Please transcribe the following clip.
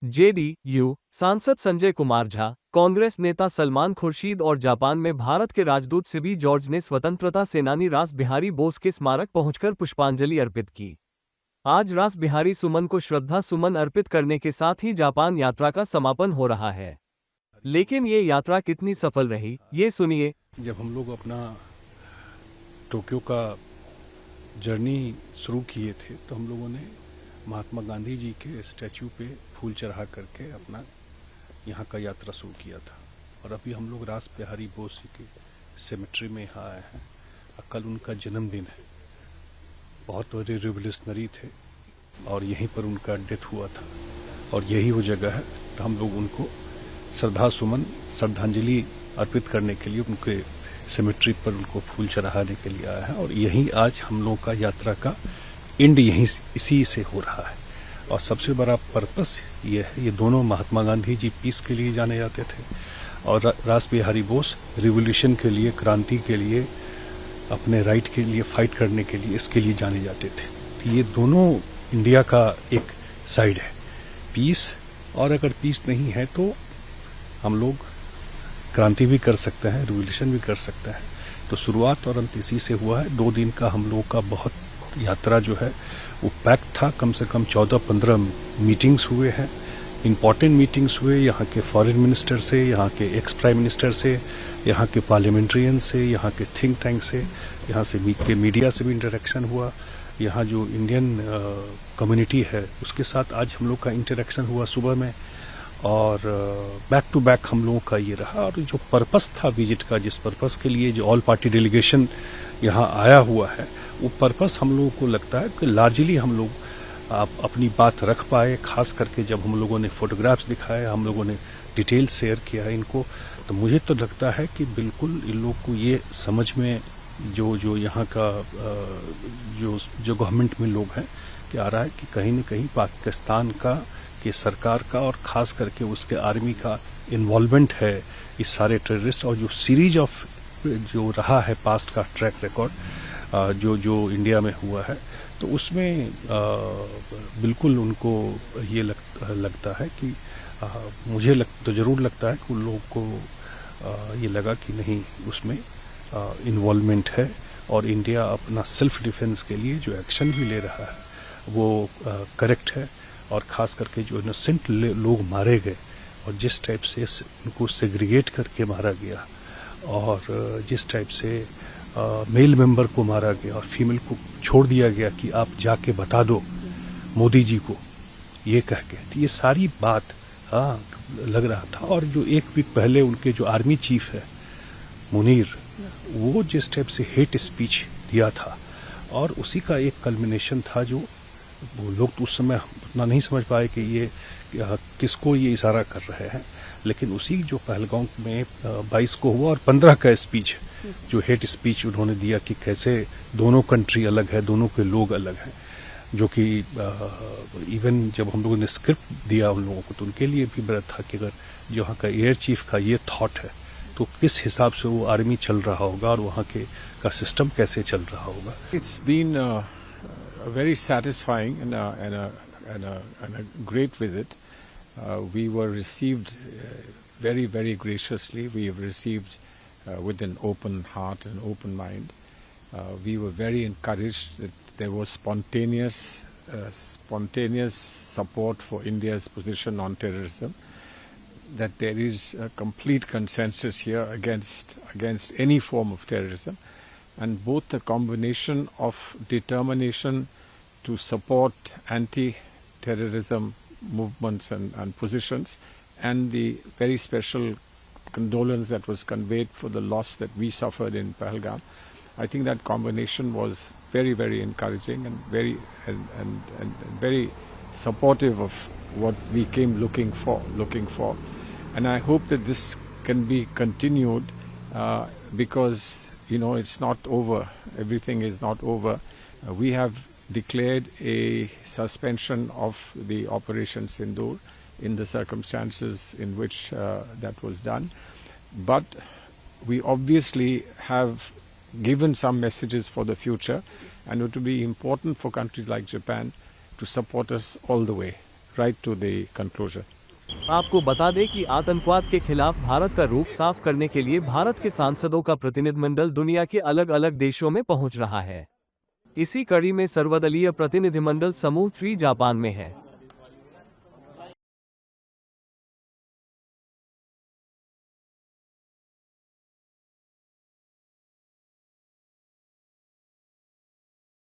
JDU सांसद संजय कुमार झा, कांग्रेस नेता सलमान खुर्शीद और जापान में भारत के राजदूत सिबी जॉर्ज ने स्वतंत्रता सेनानी रास बिहारी बोस के स्मारक पहुंचकर पुष्पांजलि अर्पित की। आज रास बिहारी सुमन को श्रद्धा सुमन अर्पित करने के साथ ही जापान यात्रा का समापन हो रहा है। लेकिन ये यात्रा कितनी सफल रही, ये सुनिए। जब हम लोग अपना टोक्यो का जर्नी शुरू किए थे तो हम लोगों ने महात्मा गांधी जी के स्टैचू पे फूल चढ़ा करके अपना यहाँ का यात्रा शुरू किया था। और अभी हम लोग रास बिहारी बोस जी के सेमेट्री में यहाँ आए हैं। कल उनका जन्मदिन है। बहुत बड़े रिवोल्यूशनरी थे और यहीं पर उनका डेथ हुआ था और यही वो जगह है। तो हम लोग उनको श्रद्धांजलि अर्पित करने के लिए उनके सेमेट्री पर उनको फूल चढ़ाने के लिए आया है। और यही आज हम लोगों का यात्रा का एंड यहीं इसी से हो रहा है। और सबसे बड़ा पर्पस ये है, ये दोनों महात्मा गांधी जी पीस के लिए जाने जाते थे और रास बिहारी बोस रिवोल्यूशन के लिए, क्रांति के लिए, अपने राइट के लिए फाइट करने के लिए, इसके लिए जाने जाते थे। तो ये दोनों इंडिया का एक साइड है, पीस। और अगर पीस नहीं है तो हम लोग क्रांति भी कर सकते हैं, रिवोल्यूशन भी कर सकते हैं। तो शुरुआत और अंत इसी से हुआ है। 2 दिन का हम लोगों का बहुत यात्रा जो है वो पैक था। कम से कम 14-15 मीटिंग्स हुए हैं, इम्पॉर्टेंट मीटिंग्स हुए यहाँ के फॉरेन मिनिस्टर से, यहाँ के एक्स प्राइम मिनिस्टर से, यहाँ के पार्लियामेंट्रियन से, यहाँ के थिंक टैंक से, यहाँ से के मीडिया से भी इंटरेक्शन हुआ। यहाँ जो इंडियन कम्युनिटी है उसके साथ आज हम लोग का इंटरेक्शन हुआ सुबह में। और बैक टू बैक हम लोगों का ये रहा। और जो पर्पस था विजिट का, जिस पर्पस के लिए जो ऑल पार्टी डेलीगेशन यहाँ आया हुआ है, वो पर्पस हम लोगों को लगता है कि लार्जली हम लोग अपनी बात रख पाए। खास करके जब हम लोगों ने फोटोग्राफ्स दिखाए, हम लोगों ने डिटेल शेयर किया है इनको, तो मुझे तो लगता है कि बिल्कुल इन लोग को ये समझ में जो यहाँ का जो गवर्नमेंट में लोग हैं कि आ रहा है कि कहीं न कहीं पाकिस्तान का कि सरकार का और खास करके उसके आर्मी का इन्वॉल्वमेंट है इस सारे टेररिस्ट। और जो सीरीज ऑफ जो रहा है पास्ट का ट्रैक रिकॉर्ड जो इंडिया में हुआ है, तो उसमें बिल्कुल उनको ये लगता है कि मुझे तो जरूर लगता है कि उन लोगों को ये लगा कि नहीं, उसमें इन्वॉल्वमेंट है। और इंडिया अपना सेल्फ डिफेंस के लिए जो एक्शन भी ले रहा है वो करेक्ट है। और खास करके जो इनोसेंट लोग मारे गए और जिस टाइप से उनको सेग्रीगेट करके मारा गया और जिस टाइप से मेल मेंबर को मारा गया और फीमेल को छोड़ दिया गया कि आप जाके बता दो मोदी जी को, ये कह के, तो ये सारी बात लग रहा था। और जो 1 वीक पहले उनके जो आर्मी चीफ है मुनीर, वो जिस टाइप से हेट स्पीच दिया था और उसी का एक कल्मिनेशन था। जो वो लोग तो उस समय उतना नहीं समझ पाए कि ये किसको ये इशारा कर रहे हैं, लेकिन उसी जो पहलगाम में 22 को हुआ और 15 का स्पीच, जो हेट स्पीच उन्होंने दिया कि कैसे दोनों कंट्री अलग है, दोनों के लोग अलग हैं, जो कि इवन जब हम लोगों ने स्क्रिप्ट दिया उन लोगों को तो उनके लिए भी बड़ा था कि अगर जो वहाँ का एयर चीफ का ये थॉट है तो किस हिसाब से वो आर्मी चल रहा होगा और वहाँ के का सिस्टम कैसे चल रहा होगा। It's been a very satisfying and a great visit. We were received very, very graciously. We have received with an open heart and open mind. We were very encouraged that there was spontaneous support for India's position on terrorism, that there is a complete consensus here against any form of terrorism. And both the combination of determination to support anti-terrorism movements and positions, and the very special condolence that was conveyed for the loss that we suffered in Pahalgam, I think that combination was very, very encouraging and very supportive of what we came looking for. And I hope that this can be continued because it's not over. Everything is not over. We have declared a suspension of the Operation Sindoor in the circumstances in which that was done. But we obviously have given some messages for the future, and it will be important for countries like Japan to support us all the way, right to the conclusion. आपको बता दें कि आतंकवाद के खिलाफ भारत का रुख साफ करने के लिए भारत के सांसदों का प्रतिनिधिमंडल दुनिया के अलग अलग देशों में पहुंच रहा है। इसी कड़ी में सर्वदलीय प्रतिनिधिमंडल समूह 3 जापान में है।